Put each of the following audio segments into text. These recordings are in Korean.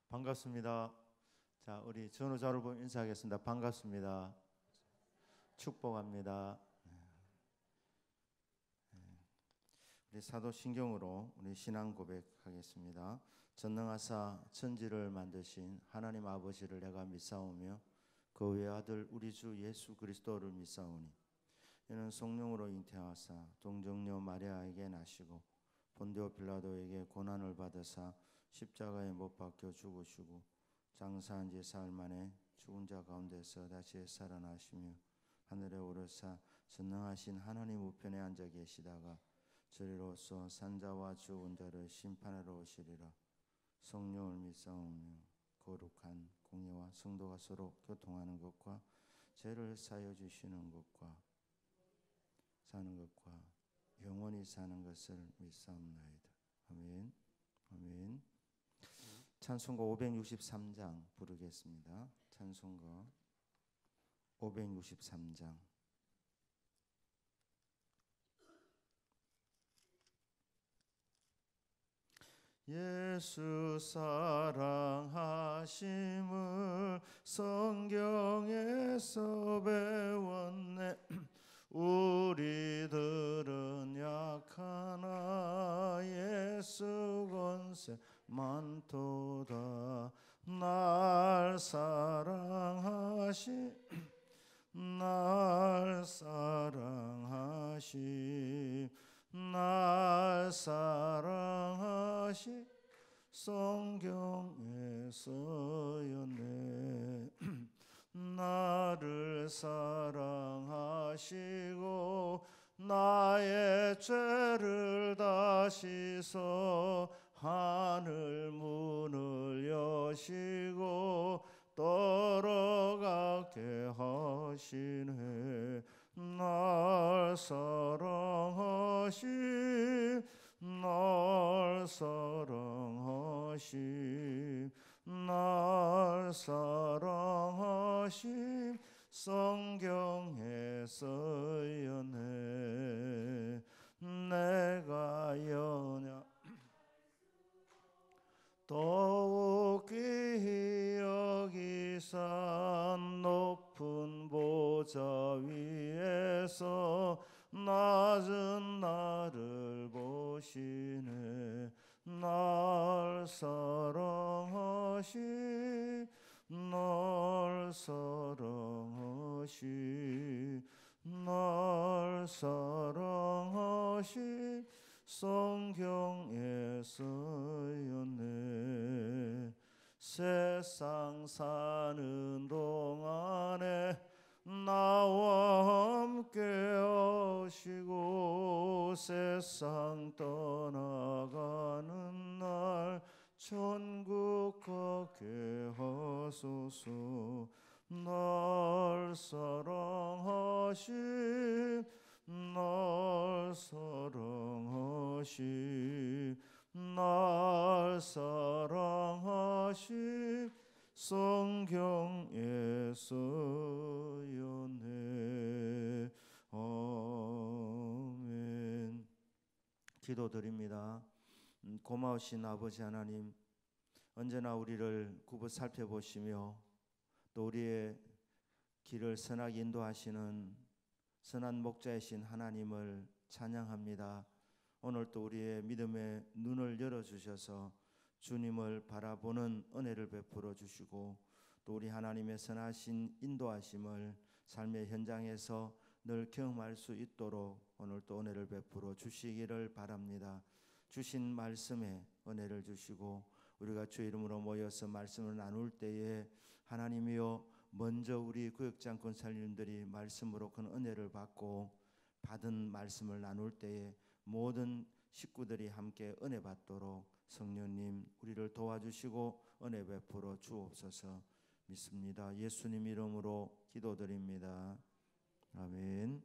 반갑습니다. 자, 우리 전우자를 보면 인사하겠습니다. 반갑습니다. 축복합니다. 우리 사도신경으로 우리 신앙 고백하겠습니다. 전능하사 천지를 만드신 하나님 아버지를 내가 믿사오며 그 외아들 우리 주 예수 그리스도를 믿사오니 이는 성령으로 잉태하사 동정녀 마리아에게 나시고 본디오 빌라도에게 고난을 받으사 십자가에 못 박혀 죽으시고 장사한 지 사흘 만에 죽은 자 가운데서 다시 살아나시며 하늘에 오르사 전능하신 하나님 우편에 앉아 계시다가 저리로서 산자와 죽은 자를 심판하러 오시리라. 성령을 믿사오며 거룩한 공예와 성도가 서로 교통하는 것과 죄를 사여 주시는 것과 사는 것과 영원히 사는 것을 믿사옵나이다. 아멘. 아멘. 찬송가 563장 부르겠습니다. 찬송가 563장. 예수 사랑하심을 성경에서 배웠네. 우리들은 약하나 예수 권세 많도다. 날 사랑하심 날 사랑하심 날 사랑하심 성경에서였네. 나를 사랑하시고 나의 죄를 다시서 하늘 문을 여시고 떨어가게 하시네. 날 사랑하심 날 사랑하심 날 사랑하심 성경에서였네. 내가 연약 더욱 귀히 여기사 높은 보좌 위에서 낮은 나를 보시네. 날 사랑하심 날 사랑하심 날 사랑하심 성경에서였네. 세상 사는 동안에 나와 함께 하시고 세상 떠나가는 날 천국 가게 하소서. 날 사랑하심 날 사랑하심 날 사랑하심 성경에서였네. 아멘. 기도드립니다. 고마우신 아버지 하나님, 언제나 우리를 굽어 살펴보시며 또 우리의 길을 선하게 인도하시는 선한 목자이신 하나님을 찬양합니다. 오늘 또 우리의 믿음의 눈을 열어주셔서 주님을 바라보는 은혜를 베풀어 주시고 또 우리 하나님의 선하신 인도하심을 삶의 현장에서 늘 경험할 수 있도록 오늘 또 은혜를 베풀어 주시기를 바랍니다. 주신 말씀에 은혜를 주시고 우리가 주의 이름으로 모여서 말씀을 나눌 때에 하나님이여 먼저 우리 구역장 권사님들이 말씀으로 큰 은혜를 받고 받은 말씀을 나눌 때에 모든 식구들이 함께 은혜 받도록 성령님 우리를 도와주시고 은혜 베풀어 주옵소서 믿습니다. 예수님 이름으로 기도드립니다. 아멘.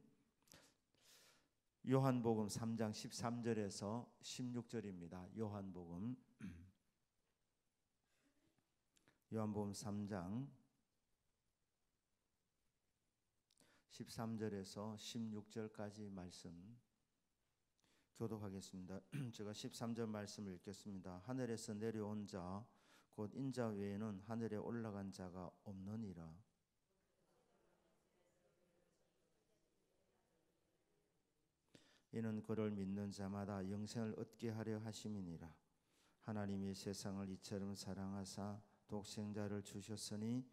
요한복음 3장 13절에서 16절입니다. 요한복음 3장 13절에서 16절까지 말씀 교독하겠습니다. 제가 13절 말씀을 읽겠습니다. 하늘에서 내려온 자 곧 인자 외에는 하늘에 올라간 자가 없느니라. 이는 그를 믿는 자마다 영생을 얻게 하려 하심이니라. 하나님이 세상을 이처럼 사랑하사 독생자를 주셨으니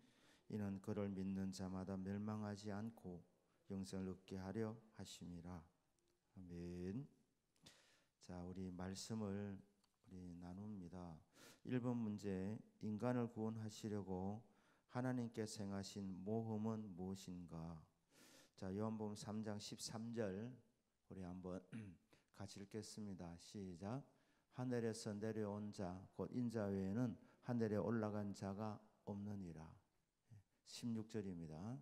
이는 그를 믿는 자마다 멸망하지 않고 영생을 얻게 하려 하심이라. 아멘. 자, 우리 말씀을 나눕니다. 1번 문제, 인간을 구원하시려고 하나님께서 행하신 모험은 무엇인가? 자, 요한복음 3장 13절 우리 한번 같이 읽겠습니다. 시작. 하늘에서 내려온 자 곧 인자 외에는 하늘에 올라간 자가 없느니라. 16절입니다.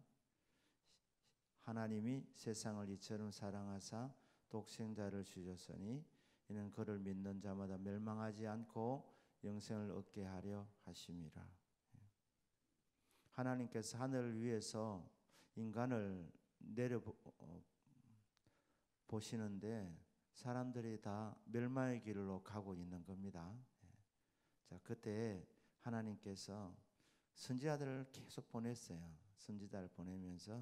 하나님이 세상을 이처럼 사랑하사 독생자를 주셨으니 이는 그를 믿는 자마다 멸망하지 않고 영생을 얻게 하려 하심이라. 하나님께서 하늘을 위해서 인간을 내려 보시는데 사람들이 다 멸망의 길로 가고 있는 겁니다. 자, 그때 하나님께서 선지자들을 계속 보냈어요. 선지자를 보내면서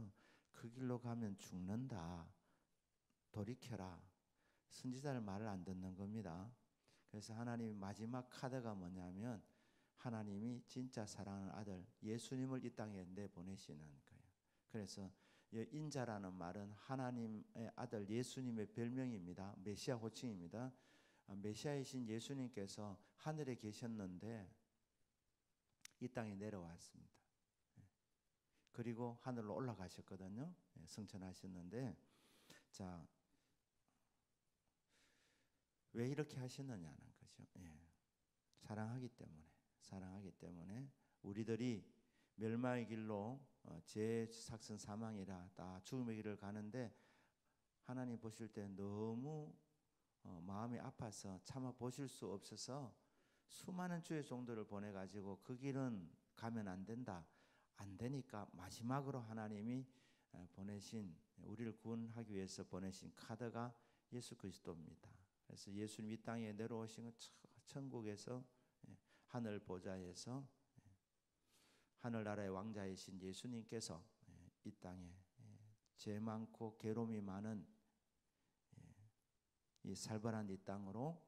그 길로 가면 죽는다. 돌이켜라. 선지자들 말을 안 듣는 겁니다. 그래서 하나님의 마지막 카드가 뭐냐면 하나님이 진짜 사랑하는 아들 예수님을 이 땅에 내보내시는 거예요. 그래서 인자라는 말은 하나님의 아들 예수님의 별명입니다. 메시아 호칭입니다. 메시아이신 예수님께서 하늘에 계셨는데 이 땅에 내려왔습니다. 그리고 하늘로 올라가셨거든요. 승천하셨는데, 자, 왜 이렇게 하시느냐는 거죠. 사랑하기 때문에 우리들이 멸망의 길로 죄 삭선 사망이라 다 죽음의 길을 가는데 하나님 보실 때 너무 마음이 아파서 참아 보실 수 없어서 수많은 주의 종들을 보내가지고 그 길은 가면 안 된다. 안 되니까 마지막으로 하나님이 보내신 우리를 구원하기 위해서 보내신 카드가 예수 그리스도입니다. 그래서 예수님 이 땅에 내려오신 건 천국에서 하늘 보좌에서 하늘나라의 왕자이신 예수님께서 이 땅에 죄 많고 괴로움이 많은 이 살벌한 이 땅으로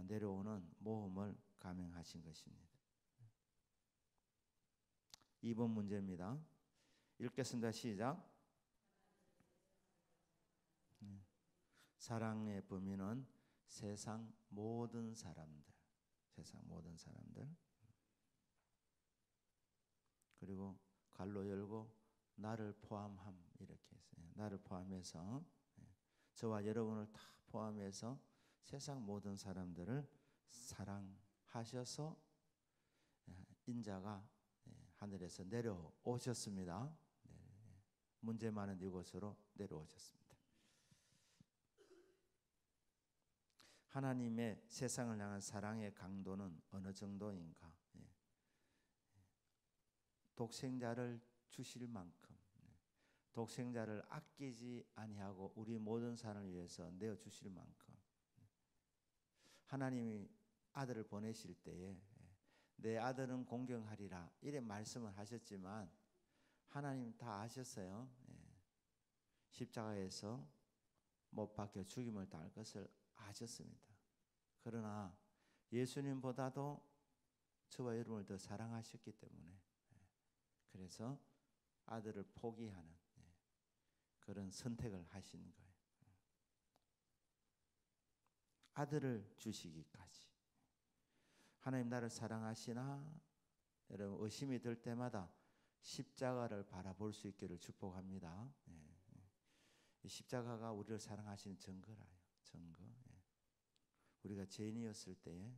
내려오는 모험을 감행하신 것입니다. 2번 문제입니다. 읽겠습니다. 시작. 사랑의 범위는 세상 모든 사람들. 그리고 갈로 열고 나를 포함함 이렇게 했어요. 나를 포함해서 저와 여러분을 다 포함해서 세상 모든 사람들을 사랑하셔서 인자가 하늘에서 내려오셨습니다. 문제 많은 이곳으로 내려오셨습니다. 하나님의 세상을 향한 사랑의 강도는 어느 정도인가? 독생자를 주실 만큼 독생자를 아끼지 아니하고 우리 모든 사람을 위해서 내어 주실 만큼 하나님이 아들을 보내실 때에 내 아들은 공경하리라 이래 말씀을 하셨지만 하나님 다 아셨어요. 십자가에서 못 박혀 죽임을 당할 것을 아셨습니다. 그러나 예수님보다도 저와 여러분을 더 사랑하셨기 때문에 그래서 아들을 포기하는 그런 선택을 하신 거예요. 아들을 주시기까지. 하나님 나를 사랑하시나? 여러분 의심이 들 때마다 십자가를 바라볼 수 있기를 축복합니다. 십자가가 우리를 사랑하시는 증거라요. 증거. 우리가 죄인이었을 때에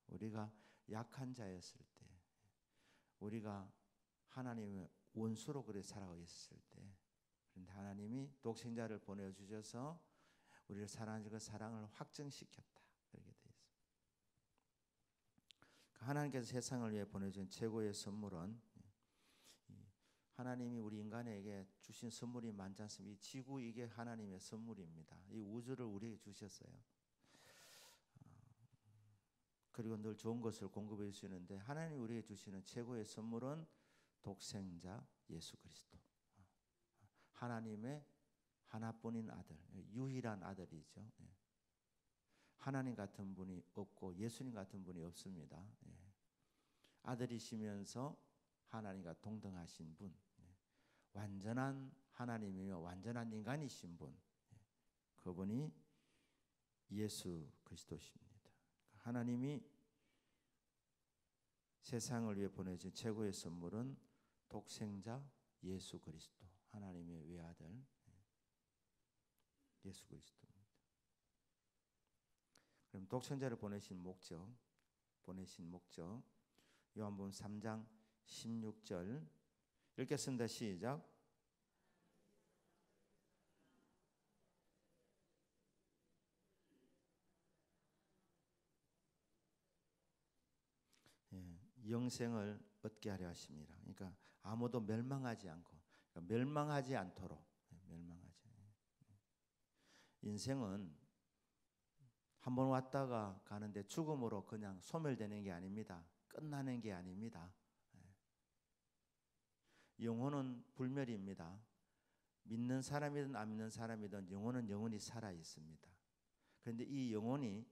우리가 약한 자였을 때 우리가 하나님의 원수로 그래 살아가 있었을 때 그런데 하나님이 독생자를 보내주셔서 우리를 사랑하는 그 사랑을 확증시켰다. 그렇게 되어 있습니다. 하나님께서 세상을 위해 보내준 최고의 선물은 하나님이 우리 인간에게 주신 선물이 많지 않습니까? 이 지구 이게 하나님의 선물입니다. 이 우주를 우리에게 주셨어요. 그리고 늘 좋은 것을 공급해 주시는데 하나님 우리에게 주시는 최고의 선물은 독생자 예수 그리스도. 하나님의 하나뿐인 아들, 유일한 아들이죠. 예. 하나님 같은 분이 없고 예수님 같은 분이 없습니다. 예. 아들이시면서 하나님과 동등하신 분, 예. 완전한 하나님이며 완전한 인간이신 분, 예. 그분이 예수 그리스도십니다. 하나님이 세상을 위해 보내신 최고의 선물은 독생자 예수 그리스도, 하나님의 외아들 예수 그리스도입니다. 그럼 독생자를 보내신 목적 요한복음 3장 16절 읽겠습니다. 시작. 예, 영생을 얻게 하려 하십니다. 그러니까 아무도 멸망하지 않고, 그러니까 멸망하지 않도록, 인생은 한번 왔다가 가는데 죽음으로 그냥 소멸되는 게 아닙니다. 끝나는 게 아닙니다. 영혼은 불멸입니다. 믿는 사람이든 안 믿는 사람이든 영혼은 영원히 살아 있습니다. 그런데 이 영혼이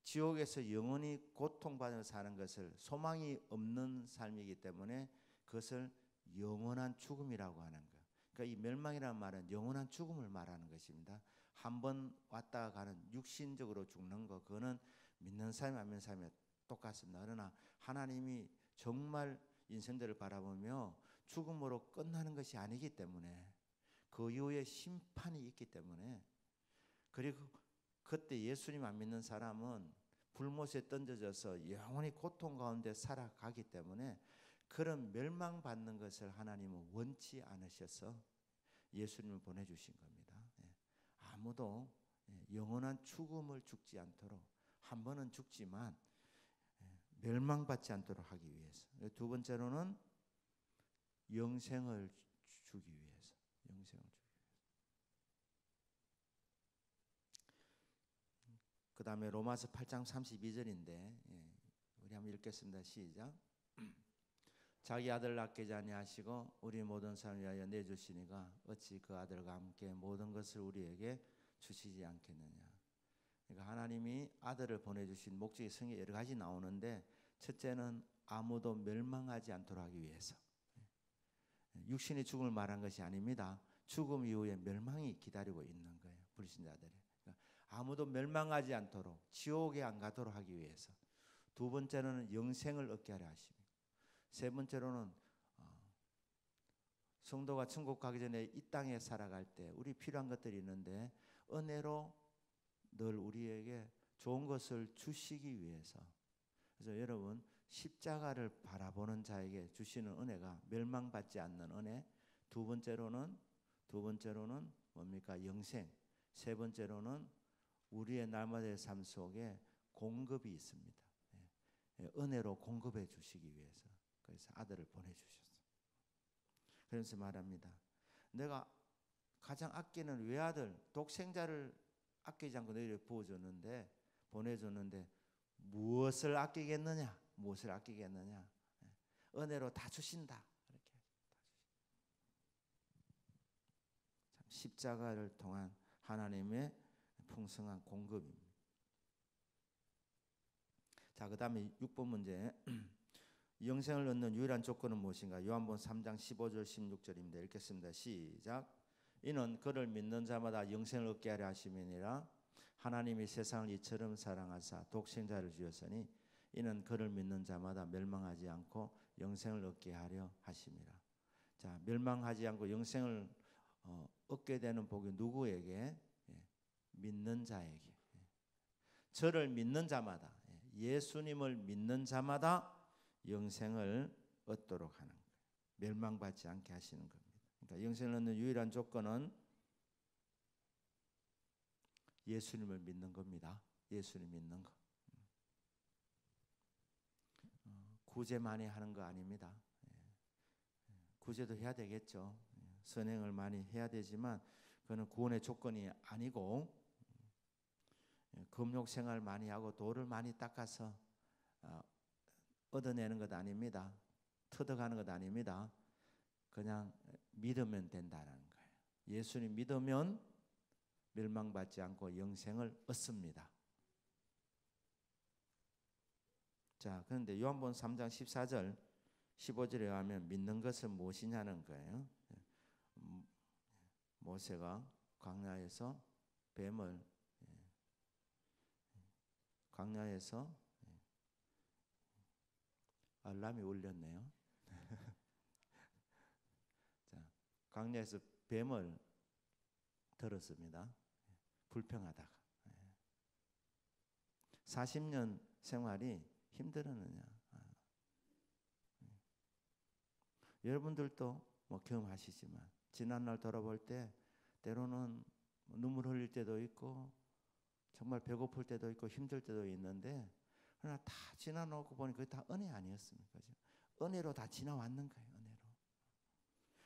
지옥에서 영원히 고통받으며 사는 것을 소망이 없는 삶이기 때문에 그것을 영원한 죽음이라고 하는 것. 그러니까 이 멸망이라는 말은 영원한 죽음을 말하는 것입니다. 한번 왔다가 가는 육신적으로 죽는 거, 그거는 믿는 사람이 안 믿는 사람이 똑같습니다. 그러나 하나님이 정말 인생들을 바라보며 죽음으로 끝나는 것이 아니기 때문에, 그 이후에 심판이 있기 때문에, 그리고 그때 예수님 안 믿는 사람은 불못에 던져져서 영원히 고통 가운데 살아가기 때문에 그런 멸망받는 것을 하나님은 원치 않으셔서 예수님을 보내주신 겁니다. 아무도 영원한 죽음을 죽지 않도록, 한 번은 죽지만 멸망받지 않도록 하기 위해서. 두 번째로는 영생을 주기 위해서. 그 다음에 로마서 8장 32절인데 우리 한번 읽겠습니다. 시작. 자기 아들 아끼지 아니하시고 우리 모든 사람을 위하여 내주시니가 어찌 그 아들과 함께 모든 것을 우리에게 주시지 않겠느냐. 그러니까 하나님이 아들을 보내주신 목적이 성경에 여러 가지 나오는데, 첫째는 아무도 멸망하지 않도록 하기 위해서. 육신의 죽음을 말한 것이 아닙니다. 죽음 이후에 멸망이 기다리고 있는 거예요. 불신자들이. 그러니까 아무도 멸망하지 않도록, 지옥에 안 가도록 하기 위해서. 두 번째로는 영생을 얻게 하려 하십니다. 세 번째로는 성도가 천국 가기 전에 이 땅에 살아갈 때 우리 필요한 것들이 있는데 은혜로 늘 우리에게 좋은 것을 주시기 위해서. 그래서 여러분, 십자가를 바라보는 자에게 주시는 은혜가 멸망받지 않는 은혜. 두 번째로는 뭡니까? 영생. 세 번째로는 우리의 날마다의 삶 속에 공급이 있습니다. 은혜로 공급해 주시기 위해서. 그래서 아들을 보내주셨어요. 그래서 말합니다. 내가 가장 아끼는 외아들, 독생자를 아끼지 않고 너희를 보내줬는데 무엇을 아끼겠느냐? 은혜로 다 주신다. 이렇게 참 십자가를 통한 하나님의 풍성한 공급입니다. 자, 그 다음에 6번 문제. 영생을 얻는 유일한 조건은 무엇인가? 요한복음 3장 15절 16절입니다. 읽겠습니다. 시작. 이는 그를 믿는 자마다 영생을 얻게 하려 하심이니라. 하나님이 세상을 이처럼 사랑하사 독생자를 주셨으니 이는 그를 믿는 자마다 멸망하지 않고 영생을 얻게 하려 하심이라. 자, 멸망하지 않고 영생을 얻게 되는 복이 누구에게? 믿는 자에게. 저를 믿는 자마다, 예수님을 믿는 자마다 영생을 얻도록 하는 거예요. 멸망받지 않게 하시는 겁니다. 그러니까 영생을 얻는 유일한 조건은 예수님을 믿는 겁니다. 예수님 믿는 거. 구제만이 하는 거 아닙니다. 구제도 해야 되겠죠. 선행을 많이 해야 되지만 그거는 구원의 조건이 아니고, 금욕 생활 많이 하고 돌을 많이 닦아서 얻어내는 것 아닙니다. 터득하는 것 아닙니다. 그냥 믿으면 된다는 거예요. 예수님 믿으면 멸망받지 않고 영생을 얻습니다. 자, 그런데 요한복음 3장 14절 15절에 가면 믿는 것은 무엇이냐는 거예요. 모세가 광야에서 알람이 울렸네요. 자, 광야에서 뱀을 들었습니다. 불평하다가 40년 생활이 힘들었느냐? 여러분들도 뭐 경험하시지만 지난날 돌아볼 때 때로는 눈물 흘릴 때도 있고 정말 배고플 때도 있고 힘들 때도 있는데 그러나 다 지나놓고 보니 그게 다 은혜 아니었습니까? 은혜로 다 지나왔는 거예요. 은혜로.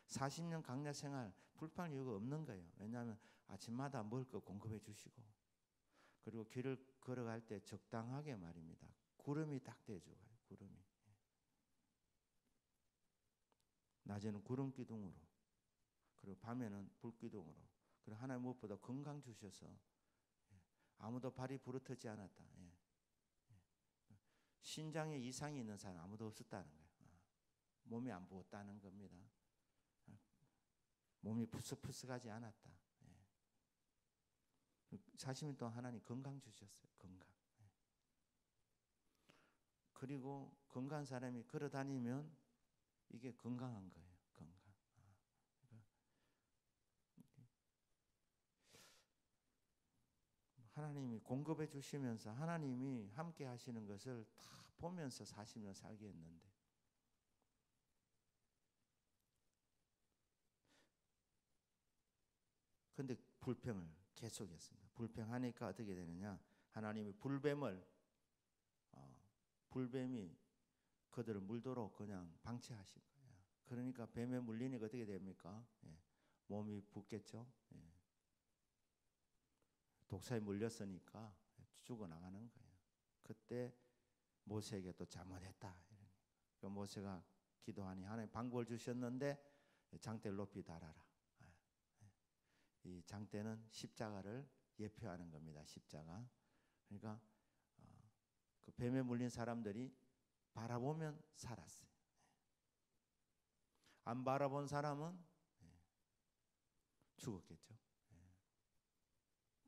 40년 강야 생활 불평 이유가 없는 거예요. 왜냐하면 아침마다 먹을 거 공급해 주시고 그리고 길을 걸어갈 때 적당하게 말입니다. 구름이 딱 대줘요. 구름이. 낮에는 구름 기둥으로 그리고 밤에는 불 기둥으로 그리고 하나님 무엇보다 건강 주셔서 아무도 발이 부르트지 않았다. 신장에 이상이 있는 사람 아무도 없었다는 거예요. 몸이 안 부었다는 겁니다. 몸이 푸석푸석하지 않았다. 40년 동안 하나님 건강 주셨어요. 건강. 그리고 건강한 사람이 걸어 다니면 이게 건강한 거예요. 건강. 하나님이 공급해 주시면서 하나님이 함께 하시는 것을 다 보면서 40년 살게 했는데 근데 불평을 계속했습니다. 불평하니까 어떻게 되느냐? 하나님이 불뱀이 그들을 물도록 그냥 방치하신 거예요. 그러니까 뱀에 물리니까 어떻게 됩니까? 몸이 붓겠죠. 독사에 물렸으니까 죽어나가는 거예요. 그때 모세에게 또 잘못했다. 그러니까 모세가 기도하니 하나님 방법을 주셨는데 장대를 높이 달아라. 이 장대는 십자가를 예표하는 겁니다. 십자가. 그러니까 그 뱀에 물린 사람들이 바라보면 살았어요. 안 바라본 사람은 죽었겠죠.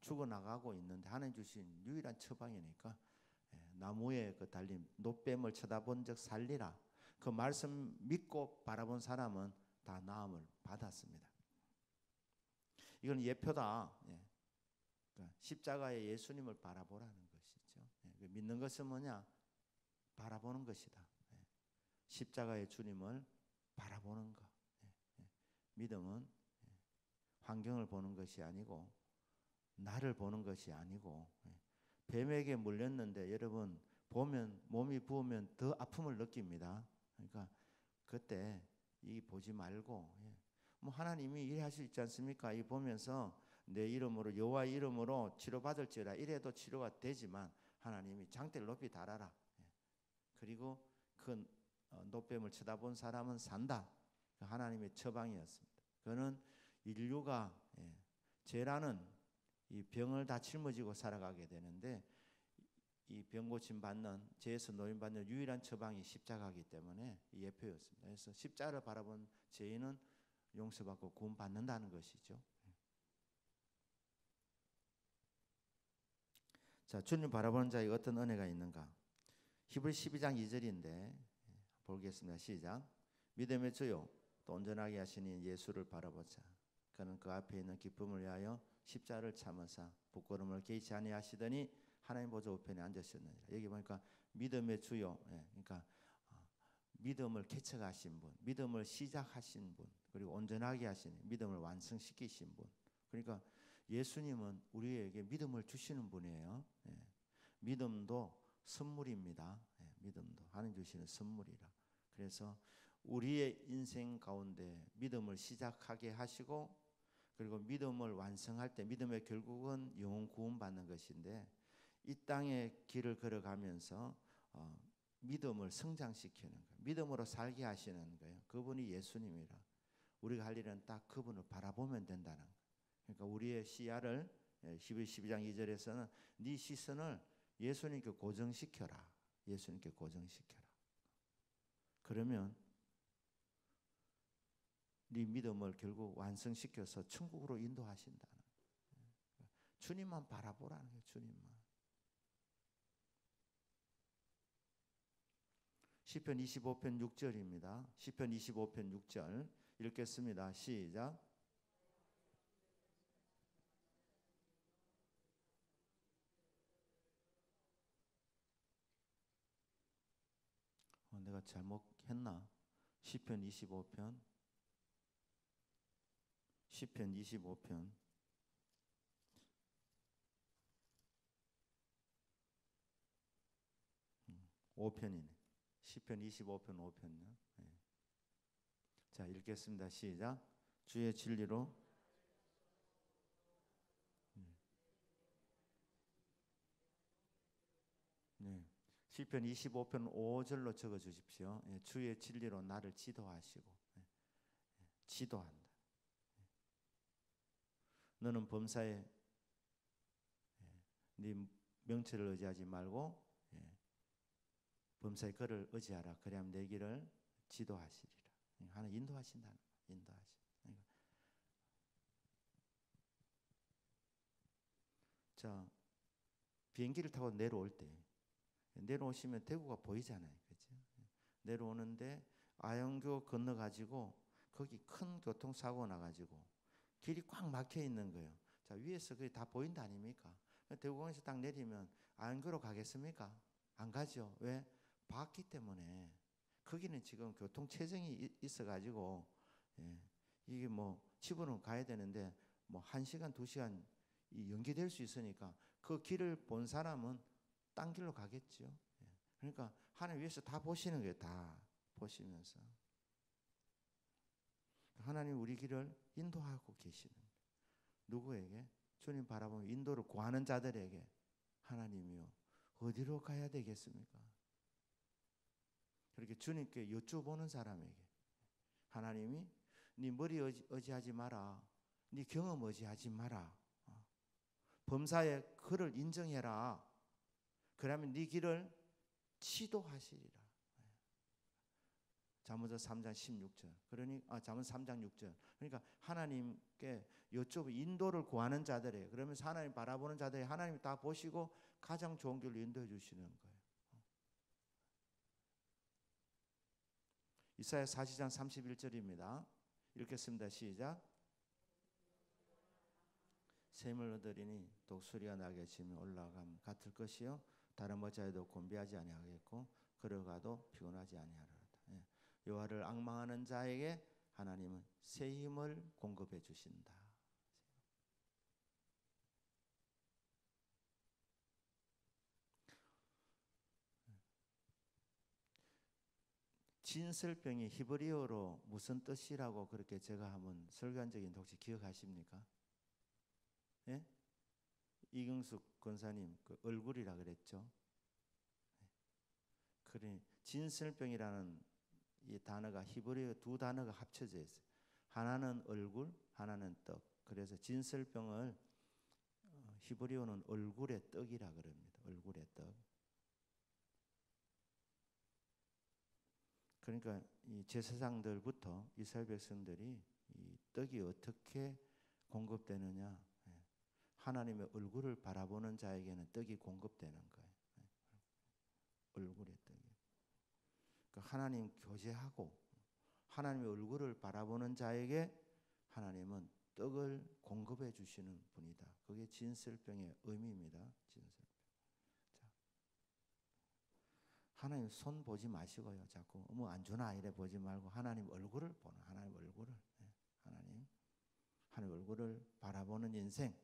죽어나가고 있는데 하나님 주신 유일한 처방이니까 나무에 그 달린 노뱀을 쳐다본 적 살리라. 그 말씀 믿고 바라본 사람은 다 나음을 받았습니다. 이건 예표다. 그러니까 십자가의 예수님을 바라보라는 것이죠. 믿는 것은 뭐냐? 바라보는 것이다. 십자가의 주님을 바라보는 것. 믿음은 환경을 보는 것이 아니고 나를 보는 것이 아니고 뱀에게 물렸는데 여러분 보면 몸이 부으면 더 아픔을 느낍니다. 그러니까 그때 이 보지 말고 뭐 하나님이 일할 수 있지 않습니까? 이 보면서 내 이름으로 여호와의 이름으로 치료받을지라 이래도 치료가 되지만 하나님이 장대를 높이 달아라. 그리고 그 노뱀을 쳐다본 사람은 산다. 하나님의 처방이었습니다. 그는 인류가 죄라는 이 병을 다 짊어지고 살아가게 되는데 이 병 고침 받는 죄에서 노임 받는 유일한 처방이 십자가이기 때문에 예표였습니다. 그래서 십자가를 바라본 죄인은 용서받고 구원 받는다는 것이죠. 자, 주님 바라보는 자에게 어떤 은혜가 있는가? 히브리 12장 2절인데 보겠습니다. 시작. 믿음의 주요 또 온전하게 하시니 예수를 바라보자. 그는 그 앞에 있는 기쁨을 위하여 십자가를 참으사 부끄러움을 개의치 아니하시더니 하나님 보좌 우편에 앉으셨느니라. 여기 보니까 믿음의 주요, 그러니까 믿음을 개척하신 분, 믿음을 시작하신 분, 그리고 온전하게 하신 믿음을 완성시키신 분. 그러니까 예수님은 우리에게 믿음을 주시는 분이에요. 믿음도 선물입니다. 믿음도 하나님 주시는 선물이라. 그래서 우리의 인생 가운데 믿음을 시작하게 하시고 그리고 믿음을 완성할 때 믿음의 결국은 영혼 구원 받는 것인데 이 땅의 길을 걸어가면서 믿음을 성장시키는 거예요. 믿음으로 살게 하시는 거예요. 그분이 예수님이라. 우리가 할 일은 딱 그분을 바라보면 된다는 거예요. 그러니까 우리의 시야를 12장 2절에서는 네 시선을 예수님께 고정시켜라. 예수님께 고정시켜라. 그러면 네 믿음을 결국 완성시켜서 천국으로 인도하신다는 거예요. 주님만 바라보라는 거예요. 주님만. 시편 25편 6절입니다. 시편 25편 6절 읽겠습니다. 시작. 내가 잘못했나? 시편 25편 5편이네. 시편 25편 5편요. 네. 자, 읽겠습니다. 시작. 주의 진리로 네. 시편 25편 5절로 적어 주십시오. 예, 주의 진리로 나를 지도하시고. 예, 지도한다. 너는 범사에 네 명철을 의지하지 말고 범사의 그를 의지하라. 그래야만 내 길을 지도하시리라. 하나 인도하신다는 거예요. 자, 비행기를 타고 내려올 때 내려오시면 대구가 보이잖아요. 그렇죠? 내려오는데 아영교 건너가지고 거기 큰 교통사고가 나가지고 길이 꽉 막혀 있는 거예요. 자, 위에서 그게 다 보인다 아닙니까? 대구공에서 딱 내리면 아영교로 가겠습니까? 안 가죠. 왜? 봤기 때문에. 거기는 지금 교통 체증이 있어가지고 이게 뭐 집으로 가야 되는데 뭐 1시간 2시간 연기될 수 있으니까 그 길을 본 사람은 딴 길로 가겠죠. 그러니까 하나님 위에서 다 보시는 거예요. 다 보시면서 하나님 우리 길을 인도하고 계시는 거예요. 누구에게? 주님 바라보면 인도를 구하는 자들에게. 하나님이요, 어디로 가야 되겠습니까? 그렇게 주님께 여쭤보는 사람에게 하나님이 네 머리 의지하지 마라. 네 경험 의지하지 마라. 범사의 그를 인정해라. 그러면 네 길을 지도하시리라. 잠언서 3장 16절. 잠언서 3장 6절. 그러니까 하나님께 여쭤보 인도를 구하는 자들이에요. 그러면서 하나님 바라보는 자들이 하나님이 다 보시고 가장 좋은 길로 인도해 주시는 거예요. 이사야 40장 31절입니다. 읽겠습니다. 시작. 샘을 얻으리니 독수리가 나게 치며 올라감 같을 것이요 다른 어자에도 곤비하지 아니하겠고 걸어가도 피곤하지 아니하리로다. 여호와를 앙망하는 자에게 하나님은 새 힘을 공급해 주신다. 진설병이 히브리어로 무슨 뜻이라고 그렇게 제가 한번 설교한 적이 있는데 혹시 기억하십니까? 예? 이경숙 권사님 그 얼굴이라 그랬죠. 그래 진설병이라는 이 단어가 히브리어 두 단어가 합쳐져 있어요. 하나는 얼굴, 하나는 떡. 그래서 진설병을 히브리어는 얼굴의 떡이라 그럽니다. 얼굴의 떡. 그러니까 이 제사장들부터 이스라엘 백성들이 이 떡이 어떻게 공급되느냐? 하나님의 얼굴을 바라보는 자에게는 떡이 공급되는 거예요. 얼굴의 떡이. 그러니까 하나님 교제하고 하나님의 얼굴을 바라보는 자에게 하나님은 떡을 공급해 주시는 분이다. 그게 진설병의 의미입니다. 진설병. 자, 하나님 손 보지 마시고요. 자꾸 뭐 안 주나 이래 보지 말고 하나님 얼굴을 보는 하나님 얼굴을 하나님 얼굴을 바라보는 인생.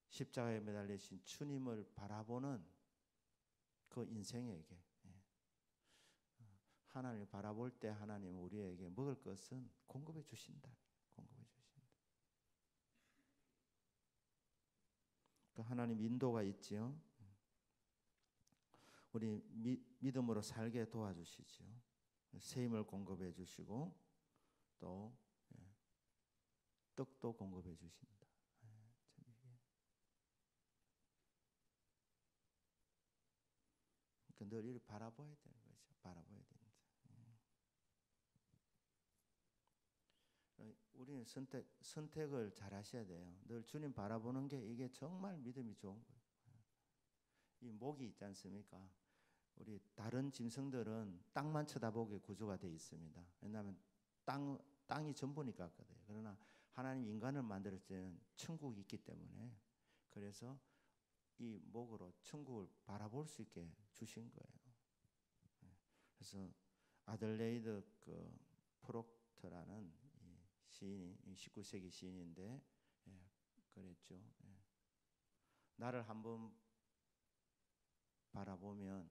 십자가에 매달리신 주님을 바라보는 그 인생에게 하나님을 바라볼 때 하나님 우리에게 먹을 것은 공급해 주신다. 공급해 주신다. 그 하나님 인도가 있지요. 우리 믿음으로 살게 도와주시지요. 새 힘을 공급해 주시고 또 떡도 공급해 주십니다. 그러니까 늘 이렇게 바라봐야 되는 거죠. 바라봐야 됩니다. 우리는 선택을 잘 하셔야 돼요. 늘 주님 바라보는 게 이게 정말 믿음이 좋은 거예요. 이 목이 있지 않습니까? 우리 다른 짐승들은 땅만 쳐다보게 구조가 되어 있습니다. 왜냐하면 땅이 전부니까 그래요. 그러나 하나님 인간을 만들었을 때는 천국이 있기 때문에 그래서 이 목으로 천국을 바라볼 수 있게 주신 거예요. 그래서 아들레이드 그 프록터라는 이 시인이 19세기 시인인데 그랬죠. 나를 한번 바라보면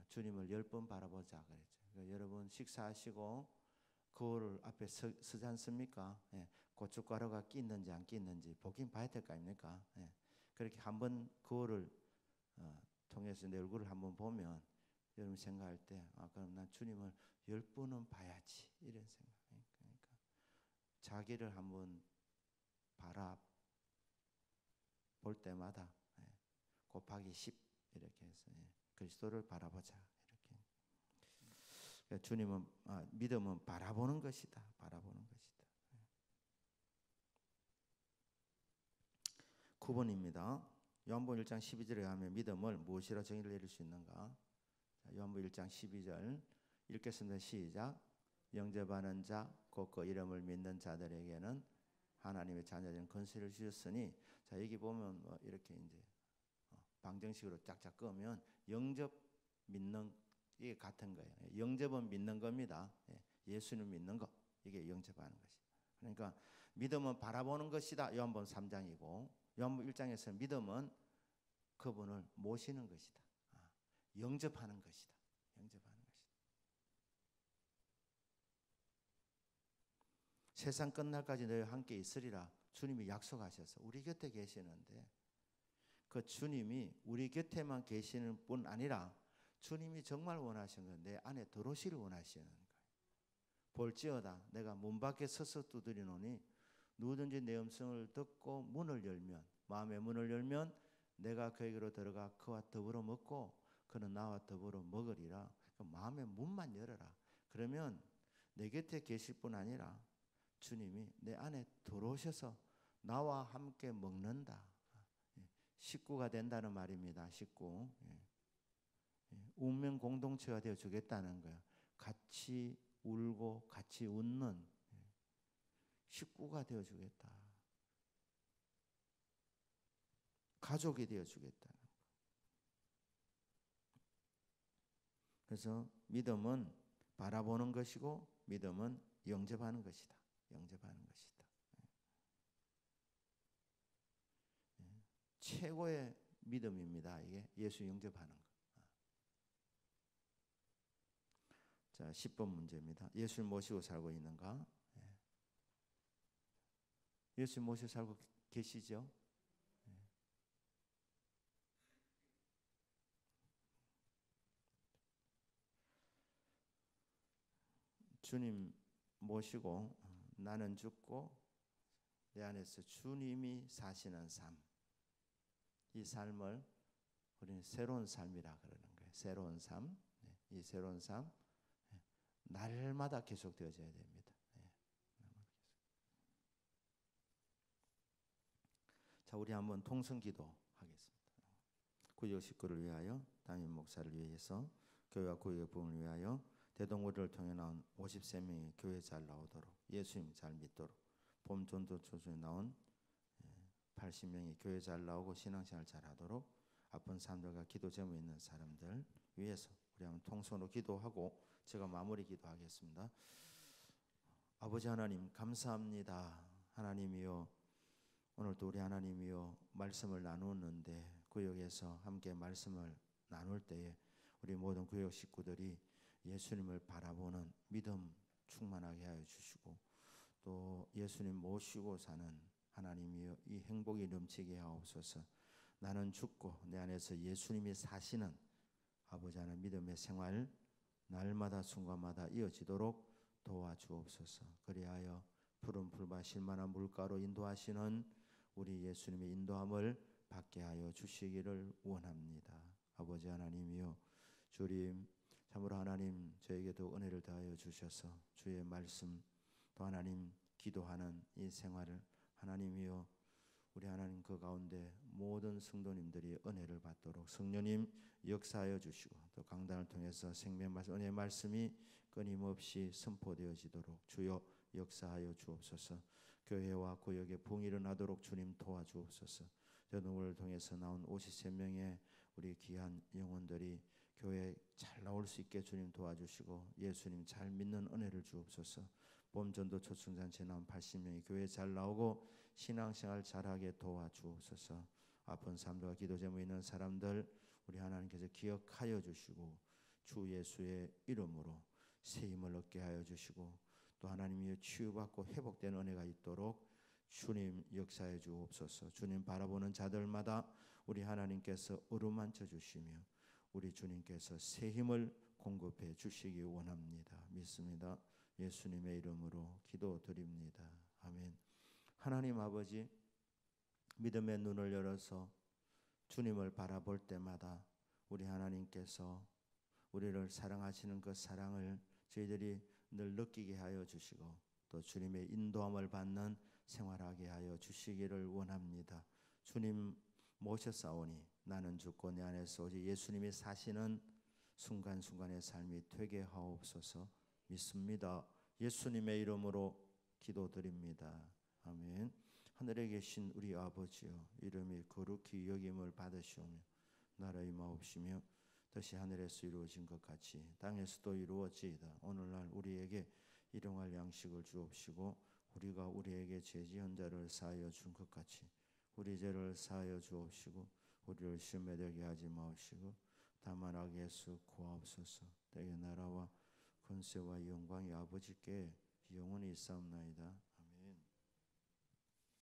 주님을 10번 바라보자 그랬죠. 그러니까 여러분 식사하시고 거울 앞에 서지 않습니까? 고춧가루가 끼는지 안 끼는지 보긴 봐야 될 거 아닙니까? 그렇게 한번 거울을 통해서 내 얼굴을 한번 보면 여러분 생각할 때 그럼 난 주님을 10번은 봐야지 이런 생각. 그러니까 자기를 한번 바라볼 때마다 곱하기 10 이렇게 해서 그리스도를 바라보자 이렇게. 그러니까 주님은 믿음은 바라보는 것이다. 바라보는 것이다. 9번입니다. 요한복음 1장 12절에 하면 믿음을 무엇이라 정의를 내릴 수 있는가? 요한복음 1장 12절 읽겠습니다. 시작. 영접하는 자 곧 그 이름을 믿는 자들에게는 하나님의 자녀된 권세를 주셨으니 자 여기 보면 뭐 이렇게 이제 방정식으로 짝짝 끄면 영접 믿는 이게 같은 거예요. 영접은 믿는 겁니다. 예수는 믿는 거 이게 영접하는 것이. 그러니까 믿음은 바라보는 것이다. 요한복음 3장이고 요한복음 1장에서 믿음은 그분을 모시는 것이다. 영접하는 것이다. 영접하는 것이다. 세상 끝날까지 너희와 함께 있으리라 주님이 약속하셔서 우리 곁에 계시는데 그 주님이 우리 곁에만 계시는 뿐 아니라 주님이 정말 원하시는 건 내 안에 들어오시를 원하시는 거예요. 볼지어다 내가 문 밖에 서서 두드리노니 누구든지 내 음성을 듣고 문을 열면 마음의 문을 열면 내가 그에게로 들어가 그와 더불어 먹고 그는 나와 더불어 먹으리라. 그러니까 마음의 문만 열어라. 그러면 내 곁에 계실 뿐 아니라 주님이 내 안에 들어오셔서 나와 함께 먹는다. 식구가 된다는 말입니다. 식구. 운명 공동체가 되어 주겠다는 거예요. 같이 울고 같이 웃는 식구가 되어 주겠다. 가족이 되어 주겠다는 거예요. 그래서 믿음은 바라보는 것이고 믿음은 영접하는 것이다. 영접하는 것이다. 최고의 믿음입니다. 이게 예수 영접하는 거. 자, 10번 문제입니다. 예수를 모시고 살고 있는가? 예수 모시고 살고 계시죠? 주님 모시고 나는 죽고 내 안에서 주님이 사시는 삶. 이 삶을 우리는 새로운 삶이라 그러는 거예요. 새로운 삶. 이 새로운 삶 날마다 계속되어져야 됩니다. 자, 우리 한번 통성기도 하겠습니다. 구역 식구를 위하여, 담임 목사를 위해서, 교회와 구역의 부흥을 위하여, 대동고리를 통해 나온 53명이 교회 잘 나오도록, 예수님 잘 믿도록, 봄 전도 초중에 나온 80명이 교회 잘 나오고 신앙생활 잘 하도록, 아픈 사람들과 기도 제목 있는 사람들 위해서 우리 한번 통성으로 기도하고 제가 마무리 기도하겠습니다. 아버지 하나님 감사합니다. 하나님이여, 오늘도 우리 하나님이여 말씀을 나누었는데 구역에서 함께 말씀을 나눌 때에 우리 모든 구역 식구들이 예수님을 바라보는 믿음 충만하게 하여 주시고 또 예수님 모시고 사는 하나님이여 이 행복이 넘치게 하옵소서. 나는 죽고 내 안에서 예수님이 사시는 아버지 하나님 믿음의 생활 날마다 순간마다 이어지도록 도와주옵소서. 그리하여 푸른 풀과 실만한 물가로 인도하시는 우리 예수님의 인도함을 받게 하여 주시기를 원합니다. 아버지 하나님이여, 주님 참으로 하나님 저에게도 은혜를 더하여 주셔서 주의 말씀 또 하나님 기도하는 이 생활을 하나님이여 우리 하나님 그 가운데 모든 성도님들이 은혜를 받도록 성령님 역사하여 주시고 또 강단을 통해서 생명 말씀 은혜의 말씀이 끊임없이 선포되어지도록 주여 역사하여 주옵소서. 교회와 구역에 부흥이 일어나도록 주님 도와주옵소서. 저들을 통해서 나온 53명의 우리 귀한 영혼들이 교회에 잘 나올 수 있게 주님 도와주시고 예수님 잘 믿는 은혜를 주옵소서. 봄전도 초청잔치에 나온 80명이 교회에 잘 나오고 신앙생활 잘하게 도와주옵소서. 아픈 사람들과 기도 제목 있는 사람들 우리 하나님께서 기억하여 주시고 주 예수의 이름으로 새 힘을 얻게 하여 주시고 또 하나님이 치유받고 회복되는 은혜가 있도록 주님 역사해 주옵소서. 주님 바라보는 자들마다 우리 하나님께서 어루만져 주시며 우리 주님께서 새 힘을 공급해 주시기 원합니다. 믿습니다. 예수님의 이름으로 기도드립니다. 아멘. 하나님 아버지, 믿음의 눈을 열어서 주님을 바라볼 때마다 우리 하나님께서 우리를 사랑하시는 그 사랑을 저희들이 늘 느끼게 하여 주시고 또 주님의 인도함을 받는 생활하게 하여 주시기를 원합니다. 주님 모셨사오니 나는 죽고 내 안에서 오직 예수님이 사시는 순간순간의 삶이 되게 하옵소서. 믿습니다. 예수님의 이름으로 기도드립니다. 아멘. 하늘에 계신 우리 아버지여, 이름이 거룩히 여김을 받으시오며 나라의 마옵시며 뜻이 하늘에서 이루어진 것 같이 땅에서도 이루어지이다. 오늘날 우리에게 일용할 양식을 주옵시고 우리가 우리에게 죄지은 자를 사하여 준 것 같이 우리 죄를 사하여 주옵시고 우리를 시험에 들게 하지 마옵시고 다만 악에서 구하옵소서. 때의 나라와 권세와 영광이 아버지께 영원히 있사옵나이다.